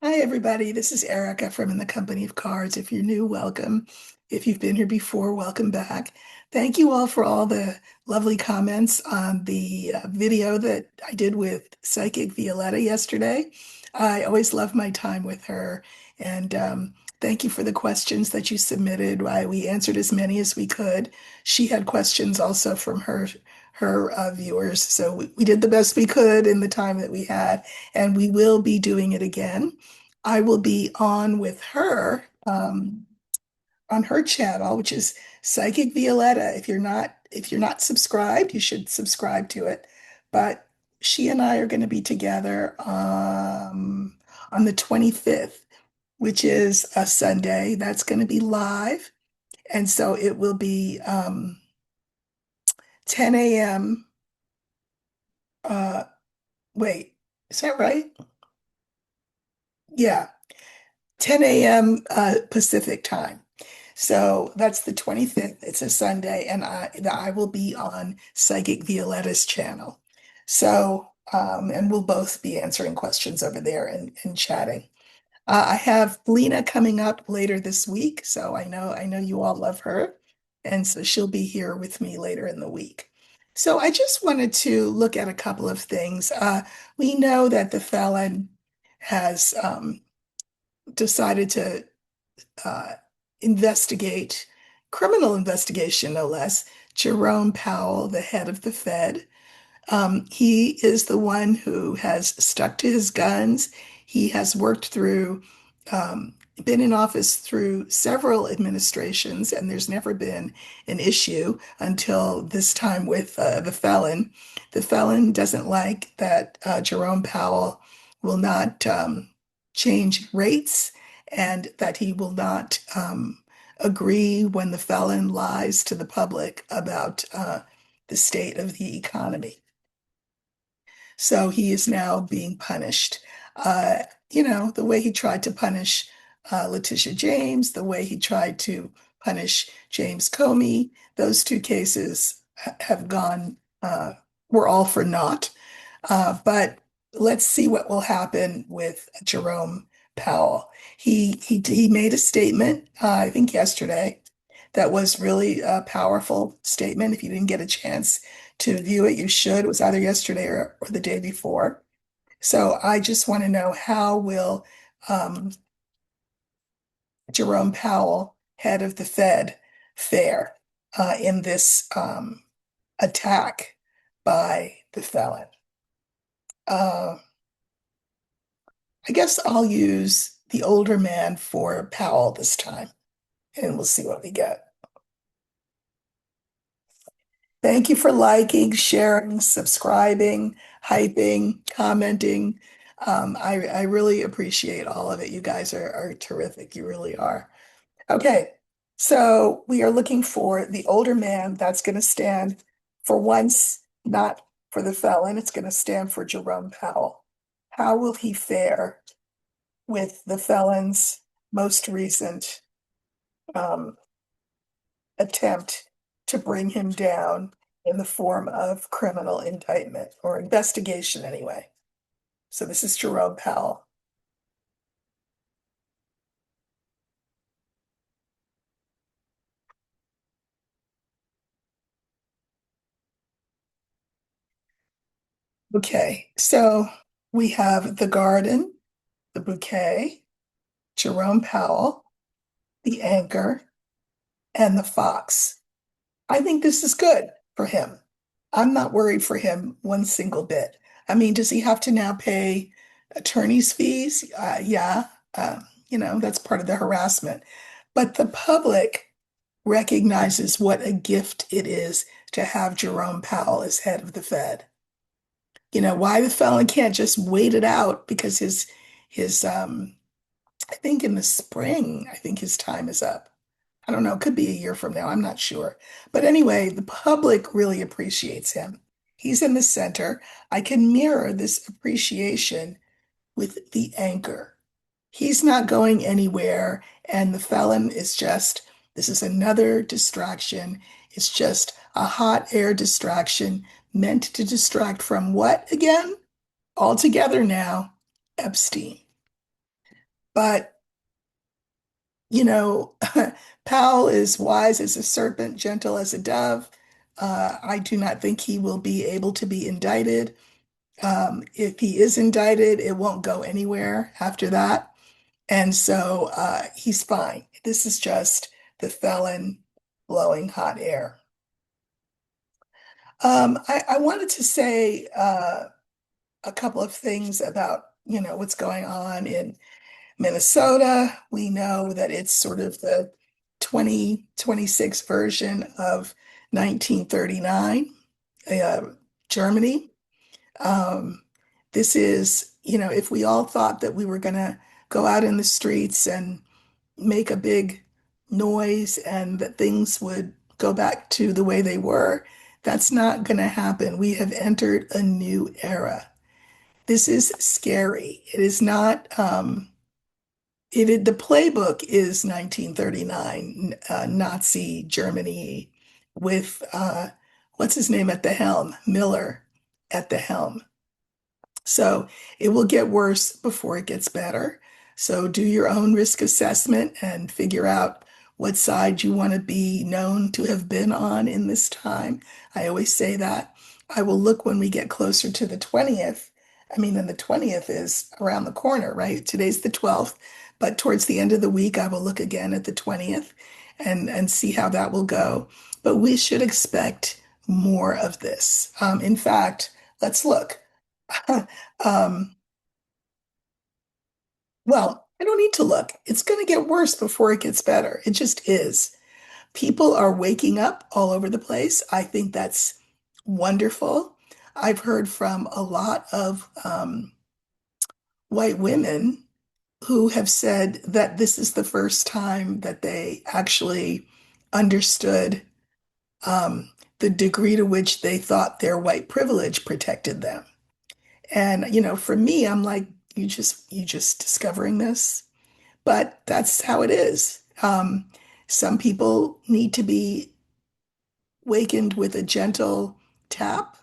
Hi, everybody. This is Erica from In the Company of Cards. If you're new, welcome. If you've been here before, welcome back. Thank you all for all the lovely comments on the video that I did with Psychic Violetta yesterday. I always love my time with her. And thank you for the questions that you submitted. We answered as many as we could. She had questions also from her viewers. So we did the best we could in the time that we had, and we will be doing it again. I will be on with her on her channel, which is Psychic Violetta. If you're not subscribed, you should subscribe to it. But she and I are going to be together on the 25th, which is a Sunday. That's going to be live, and so it will be 10 a.m. Uh, wait, is that right? Yeah, 10 a.m. Pacific time. So that's the 25th. It's a Sunday, and I will be on Psychic Violetta's channel. So, and we'll both be answering questions over there and chatting. I have Lena coming up later this week, so I know you all love her, and so she'll be here with me later in the week. So I just wanted to look at a couple of things. We know that the Felon has decided to uh, investigate, criminal investigation, no less, Jerome Powell, the head of the Fed. He is the one who has stuck to his guns. He has worked through, been in office through several administrations, and there's never been an issue until this time with the Felon. The Felon doesn't like that Jerome Powell will not change rates and that he will not agree when the Felon lies to the public about the state of the economy. So he is now being punished. The way he tried to punish Letitia James, the way he tried to punish James Comey, those two cases have gone, were all for naught. But let's see what will happen with Jerome Powell. He made a statement, I think yesterday, that was really a powerful statement. If you didn't get a chance to view it, you should. It was either yesterday or the day before. So I just want to know, how will um, Jerome Powell, head of the Fed, fare in this attack by the Felon? Uh, I guess I'll use the older man for Powell this time, and we'll see what we get. Thank you for liking, sharing, subscribing, hyping, commenting. I really appreciate all of it. You guys are terrific. You really are. Okay, so we are looking for the older man that's going to stand for once, not for the Felon. It's going to stand for Jerome Powell. How will he fare with the Felon's most recent um, attempt to bring him down in the form of criminal indictment or investigation anyway? So this is Jerome Powell. Okay, so we have the garden, the bouquet, Jerome Powell, the anchor, and the fox. I think this is good for him. I'm not worried for him one single bit. I mean, does he have to now pay attorney's fees? Yeah, that's part of the harassment. But the public recognizes what a gift it is to have Jerome Powell as head of the Fed. Why the Felon can't just wait it out, because his I think in the spring, I think his time is up. I don't know, it could be a year from now, I'm not sure. But anyway, the public really appreciates him. He's in the center. I can mirror this appreciation with the anchor. He's not going anywhere, and the Felon is just, this is another distraction. It's just a hot air distraction meant to distract from what again? All together now, Epstein. But, you know, Powell is wise as a serpent, gentle as a dove. I do not think he will be able to be indicted. If he is indicted, it won't go anywhere after that. And so he's fine. This is just the felon blowing hot air. I wanted to say a couple of things about, what's going on in Minnesota. We know that it's sort of the 2026 version of 1939, uh, Germany. Um, this is, if we all thought that we were going to go out in the streets and make a big noise and that things would go back to the way they were, that's not going to happen. We have entered a new era. This is scary. It is not, the playbook is 1939, Nazi Germany with, what's his name at the helm? Miller at the helm. So it will get worse before it gets better. So do your own risk assessment and figure out what side you want to be known to have been on in this time. I always say that. I will look when we get closer to the 20th. I mean, and the 20th is around the corner, right? Today's the 12th, but towards the end of the week, I will look again at the 20th and see how that will go. But we should expect more of this. In fact, let's look. Um, well, I don't need to look. It's going to get worse before it gets better. It just is. People are waking up all over the place. I think that's wonderful. I've heard from a lot of white women who have said that this is the first time that they actually understood the degree to which they thought their white privilege protected them. And, for me, I'm like, you just discovering this. But that's how it is. Some people need to be wakened with a gentle tap.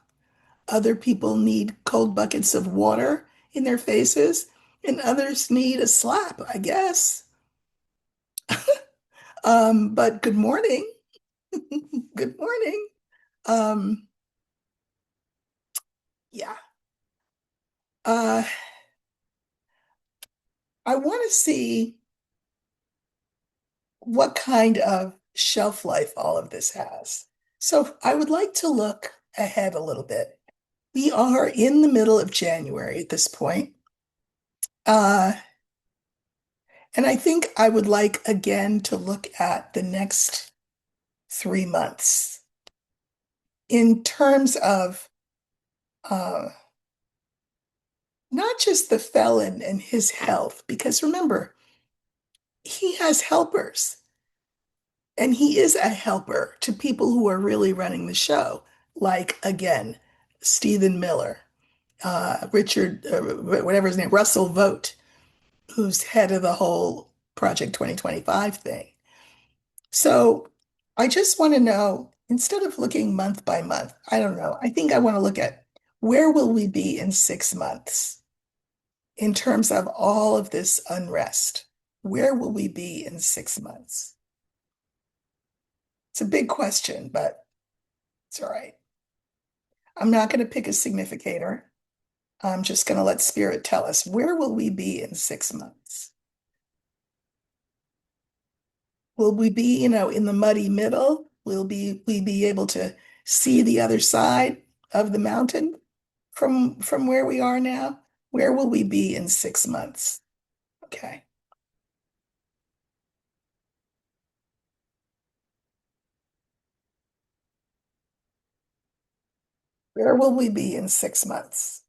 Other people need cold buckets of water in their faces, and others need a slap, I guess. But good morning. Good morning. Um, yeah. Uh, I want to see what kind of shelf life all of this has. So I would like to look ahead a little bit. We are in the middle of January at this point. Uh, and I think I would like again to look at the next 3 months in terms of uh, not just the felon and his health, because remember, he has helpers and he is a helper to people who are really running the show, like again, Stephen Miller, Richard, whatever his name, Russell Vogt, who's head of the whole Project 2025 thing. So I just want to know, instead of looking month by month, I don't know, I think I want to look at where will we be in 6 months in terms of all of this unrest? Where will we be in 6 months? It's a big question, but it's all right. I'm not going to pick a significator. I'm just going to let spirit tell us where will we be in 6 months? Will we be, in the muddy middle? Will we be able to see the other side of the mountain from where we are now? Where will we be in 6 months? Okay. Where will we be in 6 months?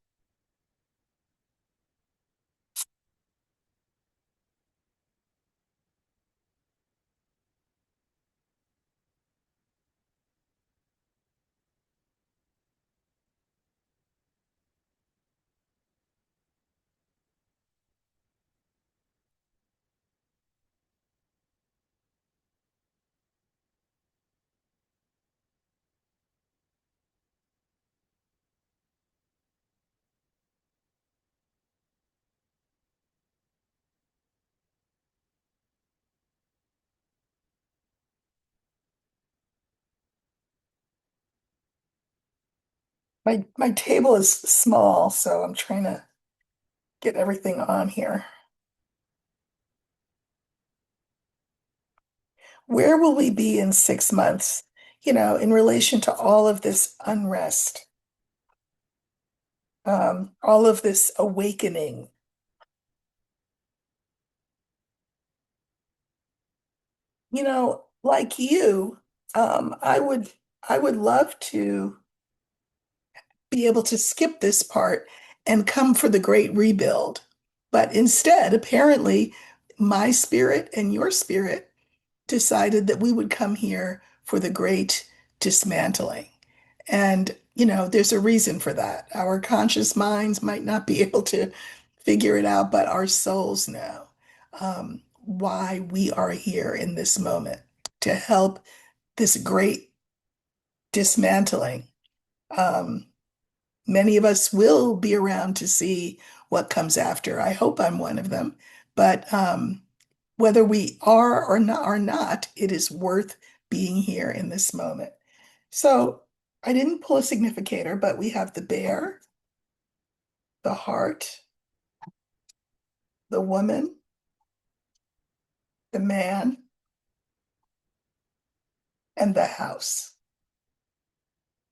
My table is small, so I'm trying to get everything on here. Where will we be in 6 months, in relation to all of this unrest, all of this awakening? Like you, I would love to be able to skip this part and come for the great rebuild. But instead, apparently, my spirit and your spirit decided that we would come here for the great dismantling. And, there's a reason for that. Our conscious minds might not be able to figure it out, but our souls know why we are here in this moment to help this great dismantling. Um, Many of us will be around to see what comes after. I hope I'm one of them. But whether we are or not, it is worth being here in this moment. So I didn't pull a significator, but we have the bear, the heart, the woman, the man, and the house.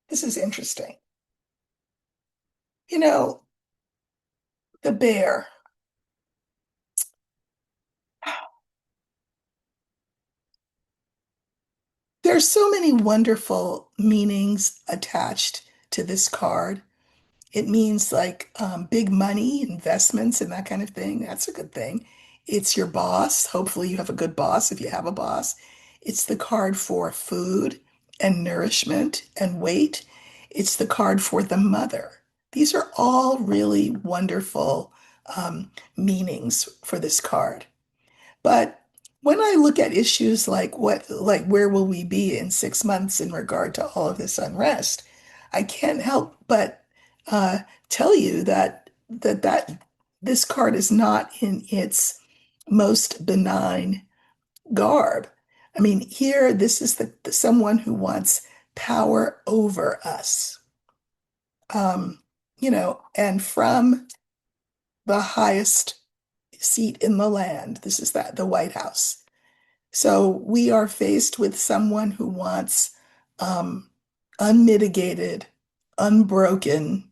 This is interesting. You know, the bear. There's so many wonderful meanings attached to this card. It means like big money, investments, and that kind of thing. That's a good thing. It's your boss. Hopefully, you have a good boss if you have a boss. It's the card for food and nourishment and weight. It's the card for the mother. These are all really wonderful meanings for this card. But when I look at issues like where will we be in 6 months in regard to all of this unrest, I can't help but uh, tell you that this card is not in its most benign garb. I mean, here, this is someone who wants power over us, um, and from the highest seat in the land. This is the White House. So we are faced with someone who wants um, unmitigated, unbroken,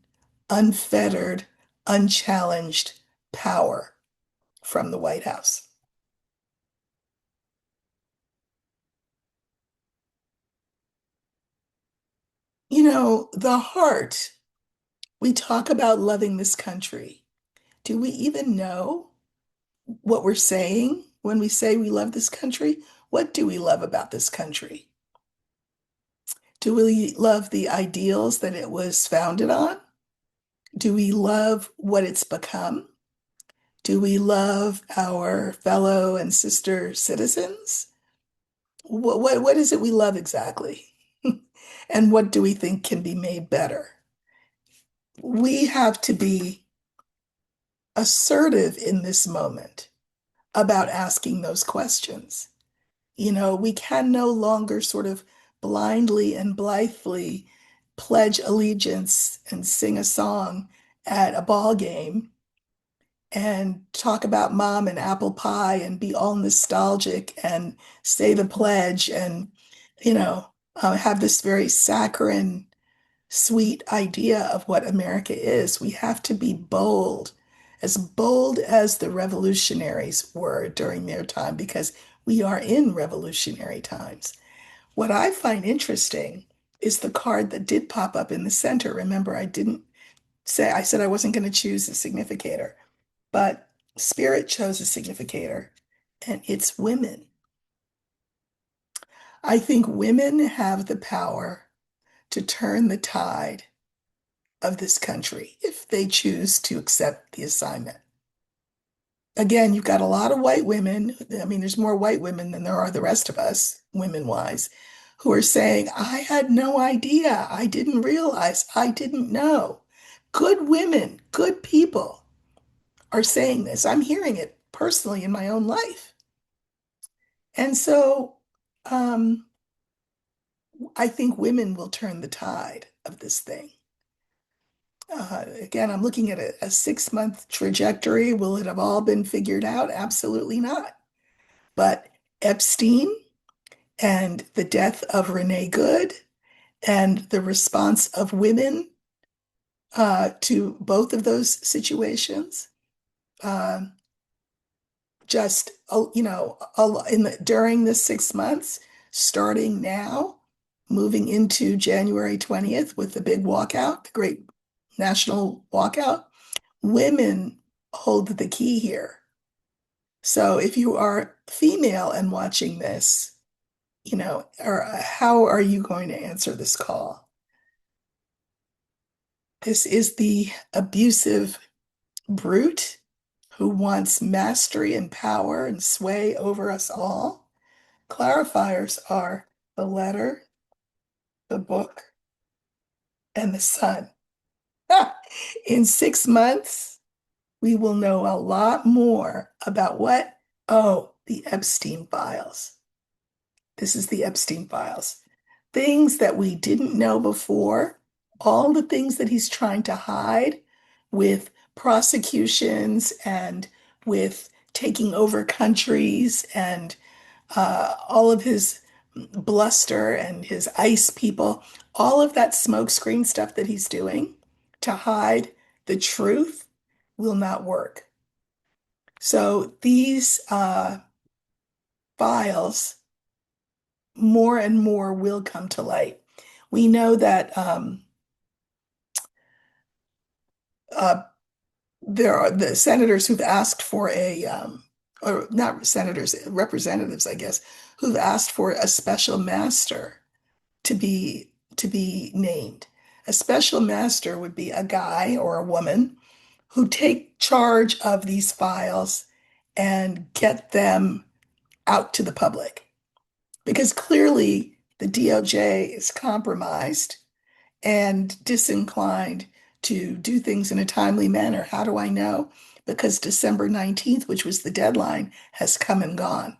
unfettered, unchallenged power from the White House. The heart, we talk about loving this country. Do we even know what we're saying when we say we love this country? What do we love about this country? Do we love the ideals that it was founded on? Do we love what it's become? Do we love our fellow and sister citizens? What is it we love exactly? And what do we think can be made better? We have to be assertive in this moment about asking those questions. We can no longer sort of blindly and blithely pledge allegiance and sing a song at a ball game and talk about mom and apple pie and be all nostalgic and say the pledge and, have this very saccharine, sweet idea of what America is. We have to be bold as the revolutionaries were during their time, because we are in revolutionary times. What I find interesting is the card that did pop up in the center. Remember, I said I wasn't going to choose a significator. But Spirit chose a significator, and it's women. I think women have the power to turn the tide of this country if they choose to accept the assignment. Again, you've got a lot of white women. I mean, there's more white women than there are the rest of us, women-wise, who are saying, I had no idea. I didn't realize. I didn't know. Good women, good people are saying this. I'm hearing it personally in my own life. And so um, I think women will turn the tide of this thing. Again, I'm looking at a 6 month trajectory. Will it have all been figured out? Absolutely not. But Epstein and the death of Renee Good and the response of women to both of those situations, uh, just during the 6 months, starting now, moving into January 20th with the big walkout, the great national walkout, women hold the key here. So if you are female and watching this, or how are you going to answer this call? This is the abusive brute who wants mastery and power and sway over us all. Clarifiers are the letter, the book, and the sun. In 6 months, we will know a lot more about what? Oh, the Epstein files. This is the Epstein files. Things that we didn't know before, all the things that he's trying to hide with prosecutions and with taking over countries and all of his bluster and his ICE people, all of that smokescreen stuff that he's doing to hide the truth will not work. So these files, more and more, will come to light. We know that uh, there are the senators who've asked for or not senators, representatives, I guess, who've asked for a special master to be named. A special master would be a guy or a woman who take charge of these files and get them out to the public. Because clearly the DOJ is compromised and disinclined to do things in a timely manner. How do I know? Because December 19th, which was the deadline, has come and gone.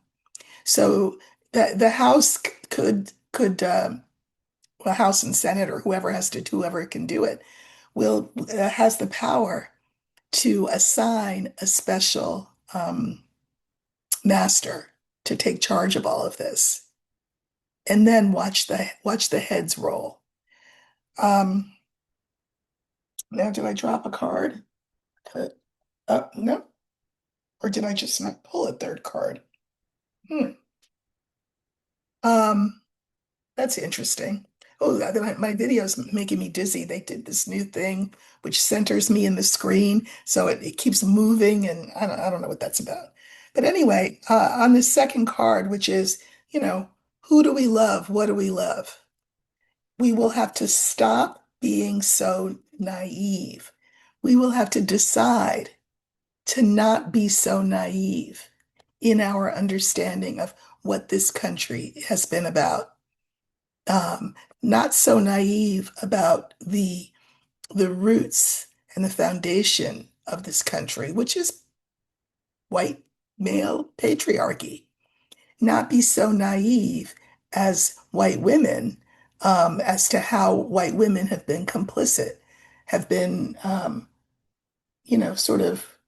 So the House well, House and Senate or whoever can do it, will has the power to assign a special master to take charge of all of this, and then watch the heads roll. Um, Now, did I drop a card? No. Or did I just not pull a third card? Hmm. Um, that's interesting. Oh, my video's making me dizzy. They did this new thing which centers me in the screen, so it keeps moving, and I don't know what that's about. But anyway, on the second card, which is, who do we love? What do we love? We will have to stop being so naive. We will have to decide to not be so naive in our understanding of what this country has been about. Not so naive about the roots and the foundation of this country, which is white male patriarchy. Not be so naive as white women, as to how white women have been complicit, have been, sort of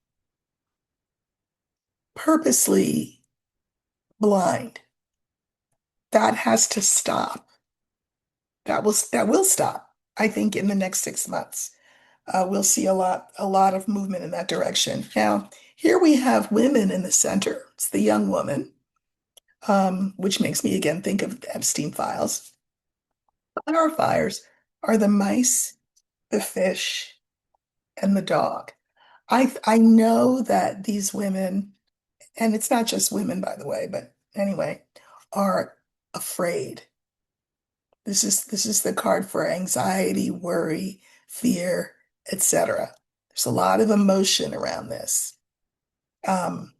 purposely blind. That has to stop. That will stop, I think, in the next 6 months. We'll see a lot of movement in that direction. Now, here we have women in the center. It's the young woman, which makes me again think of the Epstein files. Clarifiers are the mice, the fish, and the dog. I know that these women, and it's not just women, by the way, but anyway, are afraid. This is the card for anxiety, worry, fear, etc. There's a lot of emotion around this. Um,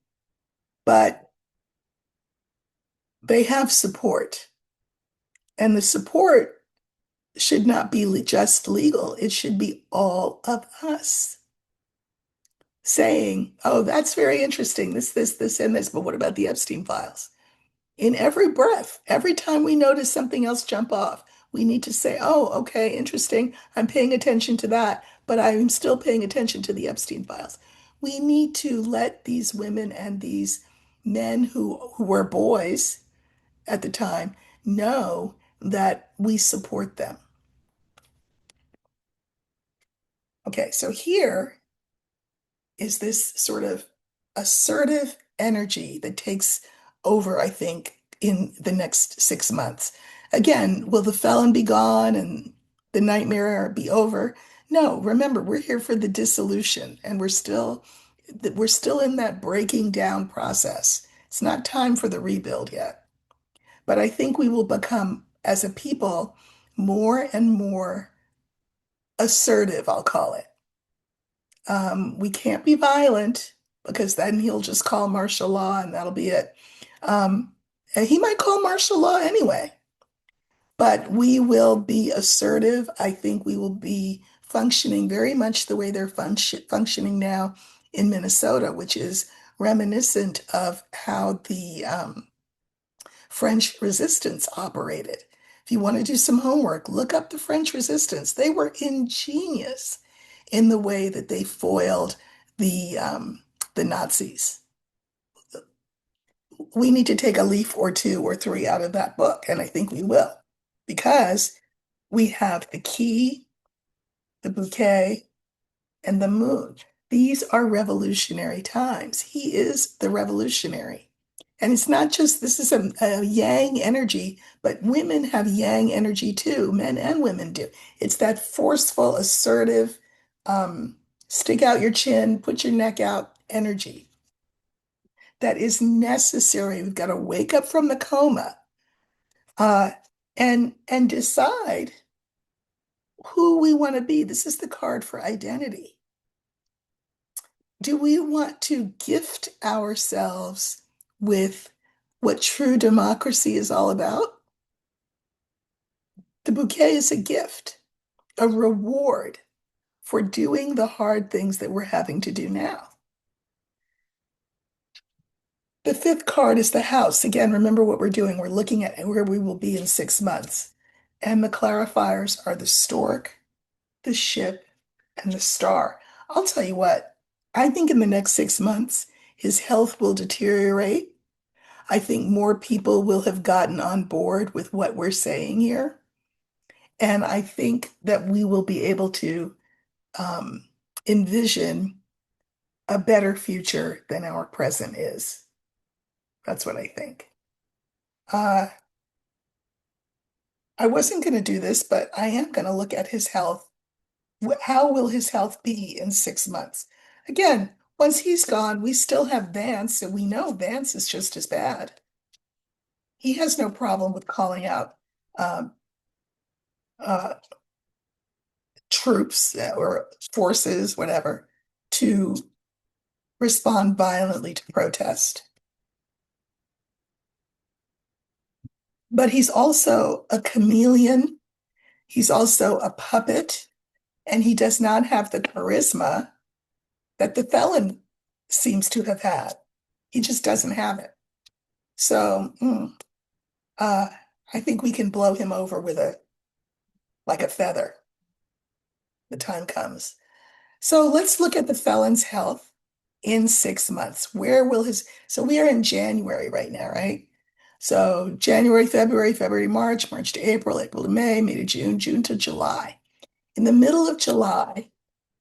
but they have support, and the support should not be just legal. It should be all of us saying, "Oh, that's very interesting. This, and this. But what about the Epstein files?" In every breath, every time we notice something else jump off, we need to say, "Oh, okay, interesting. I'm paying attention to that. but I'm still paying attention to the Epstein files. We need to let these women and these men who were boys at the time know that we support them. Okay, so here is this sort of assertive energy that takes over, I think, in the next 6 months. Again, will the felon be gone and the nightmare be over? No, remember, we're here for the dissolution and we're still in that breaking down process. It's not time for the rebuild yet. But I think we will become, as a people, more and more assertive, I'll call it. We can't be violent because then he'll just call martial law and that'll be it. And he might call martial law anyway, but we will be assertive. I think we will be functioning very much the way they're functioning now in Minnesota, which is reminiscent of how the French resistance operated. If you want to do some homework, look up the French resistance. They were ingenious in the way that they foiled the Nazis. We need to take a leaf or two or three out of that book, and I think we will, because we have the key, the bouquet, and the moon. These are revolutionary times. He is the revolutionary. And it's not just, this is a yang energy, but women have yang energy too. Men and women do. It's that forceful, assertive, um, stick out your chin, put your neck out energy that is necessary. We've got to wake up from the coma uh, and decide who we want to be. This is the card for identity. Do we want to gift ourselves with what true democracy is all about? The bouquet is a gift, a reward for doing the hard things that we're having to do now. The fifth card is the house. Again, remember what we're doing. We're looking at where we will be in 6 months. And the clarifiers are the stork, the ship, and the star. I'll tell you what, I think in the next 6 months, his health will deteriorate. I think more people will have gotten on board with what we're saying here. And I think that we will be able to um, envision a better future than our present is. That's what I think. Uh, I wasn't going to do this, but I am going to look at his health. How will his health be in 6 months? Again, once he's gone, we still have Vance, and we know Vance is just as bad. He has no problem with calling out um, uh, troops or forces, whatever, to respond violently to protest. But he's also a chameleon. He's also a puppet, and he does not have the charisma that the felon seems to have had. He just doesn't have it. So uh, I think we can blow him over with a feather. The time comes. So let's look at the felon's health in 6 months. So we are in January right now, right? So January, February, March, March to April, April to May, May to June, June to July. In the middle of July,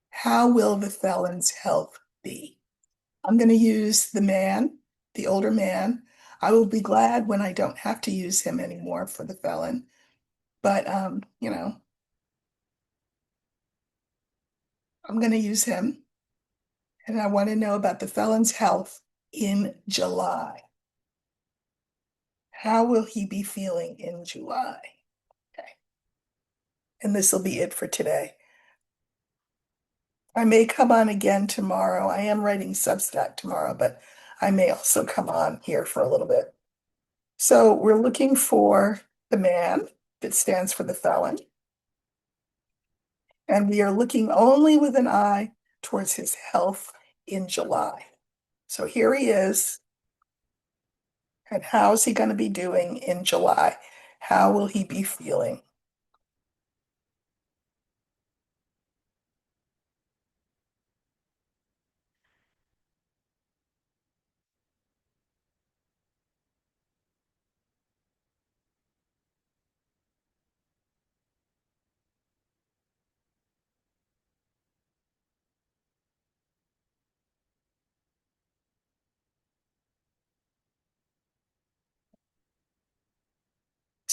how will the felon's health be? I'm going to use the man, the older man. I will be glad when I don't have to use him anymore for the felon. But I'm going to use him. And I want to know about the felon's health in July. How will he be feeling in July? Okay. And this will be it for today. I may come on again tomorrow. I am writing Substack tomorrow, but I may also come on here for a little bit. So we're looking for the man that stands for the felon. And we are looking only with an eye towards his health in July. So here he is. And how is he going to be doing in July? How will he be feeling?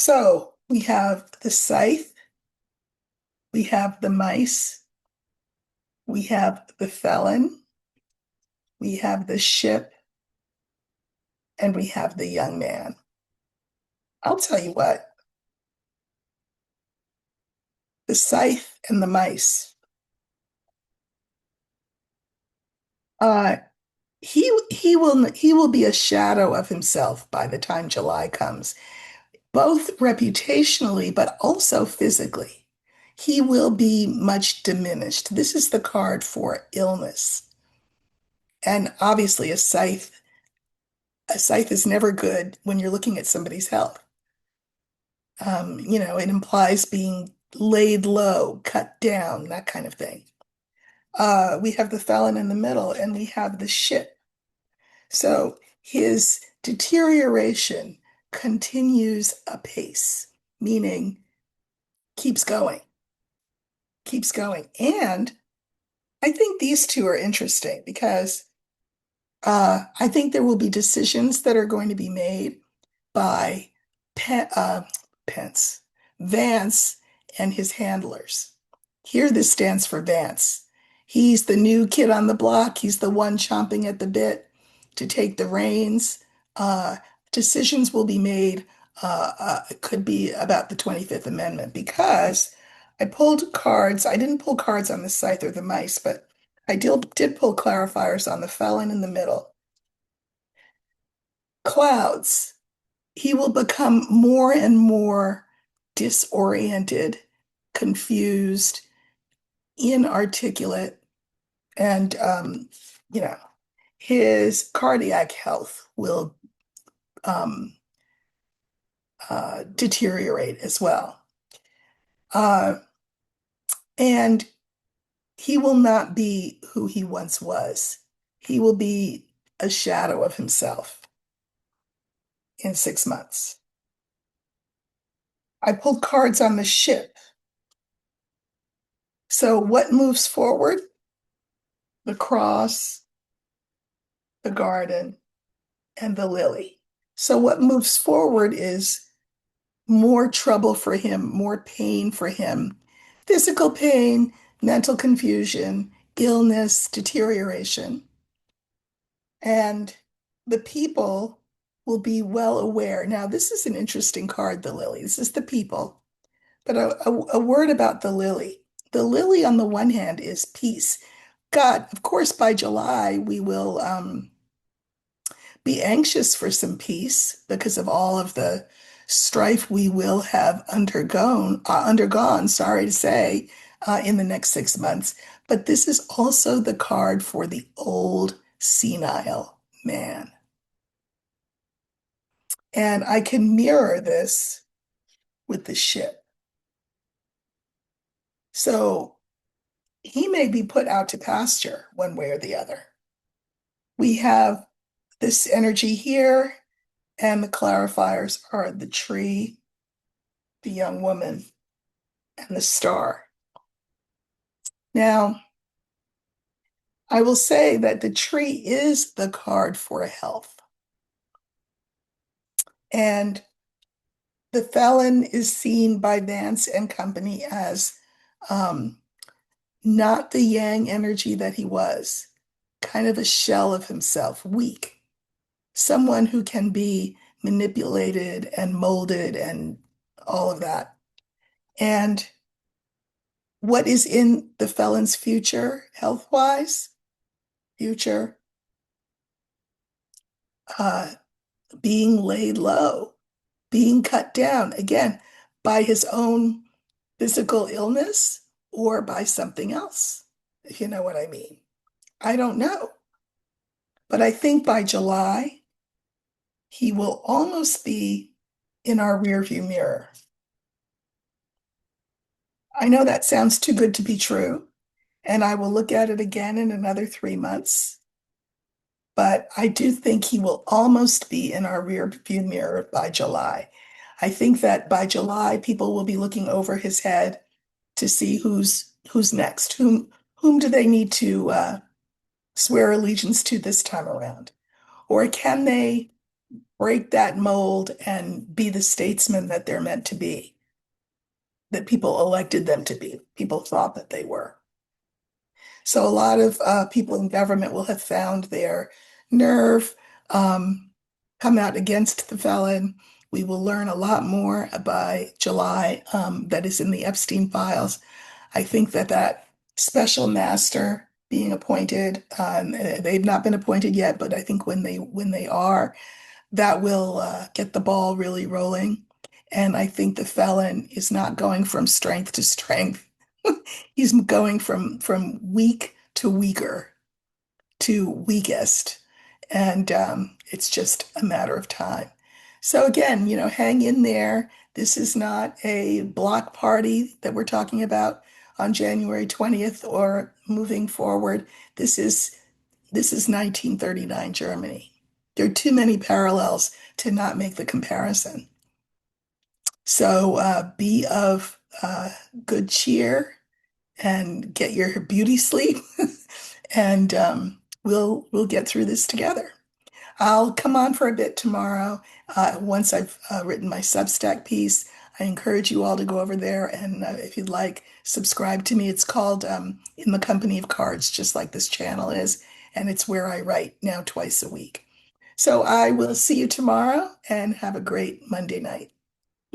So we have the scythe, we have the mice, we have the felon, we have the ship, and we have the young man. I'll tell you what, the scythe and the mice. Uh, he will be a shadow of himself by the time July comes, both reputationally but also physically. He will be much diminished. This is the card for illness. And obviously a scythe is never good when you're looking at somebody's health. It implies being laid low, cut down, that kind of thing. We have the felon in the middle and we have the ship. So his deterioration continues apace, meaning keeps going, keeps going. And I think these two are interesting because I think there will be decisions that are going to be made by Pence, Vance, and his handlers. Here, this stands for Vance. He's the new kid on the block. He's the one chomping at the bit to take the reins. Uh, Decisions will be made. It could be about the 25th Amendment because I pulled cards. I didn't pull cards on the scythe or the mice, but I did pull clarifiers on the felon in the middle. Clouds. He will become more and more disoriented, confused, inarticulate, and you know, his cardiac health will um, deteriorate as well. Uh, and he will not be who he once was. He will be a shadow of himself in 6 months. I pulled cards on the ship. So what moves forward? The cross, the garden, and the lily. So what moves forward is more trouble for him, more pain for him, physical pain, mental confusion, illness, deterioration. And the people will be well aware. Now, this is an interesting card, the lily. This is the people. But a word about the lily. The lily, on the one hand, is peace. God, of course, by July, we will be anxious for some peace because of all of the strife we will have undergone, sorry to say, in the next 6 months. But this is also the card for the old senile man. And I can mirror this with the ship. So he may be put out to pasture one way or the other. We have this energy here, and the clarifiers are the tree, the young woman, and the star. Now, I will say that the tree is the card for health. And the felon is seen by Vance and company as um, not the yang energy that he was, kind of a shell of himself, weak, someone who can be manipulated and molded and all of that. And what is in the felon's future, health-wise? Future, uh, being laid low, being cut down, again, by his own physical illness or by something else, if you know what I mean. I don't know. But I think by July, he will almost be in our rearview mirror. I know that sounds too good to be true, and I will look at it again in another 3 months. But I do think he will almost be in our rear view mirror by July. I think that by July, people will be looking over his head to see who's next. Whom do they need to swear allegiance to this time around? Or can they break that mold and be the statesman that they're meant to be, that people elected them to be, people thought that they were. So a lot of people in government will have found their nerve, um, come out against the felon. We will learn a lot more by July, that is in the Epstein files. I think that that special master being appointed, they've not been appointed yet, but I think when they are, that will get the ball really rolling. And I think the felon is not going from strength to strength. He's going from weak to weaker to weakest. And it's just a matter of time. So again, hang in there. This is not a block party that we're talking about on January 20th or moving forward. This is this is 1939 Germany. There are too many parallels to not make the comparison. So be of good cheer and get your beauty sleep, and we'll get through this together. I'll come on for a bit tomorrow. Once I've written my Substack piece, I encourage you all to go over there and, if you'd like, subscribe to me. It's called In the Company of Cards, just like this channel is, and it's where I write now twice a week. So I will see you tomorrow and have a great Monday night.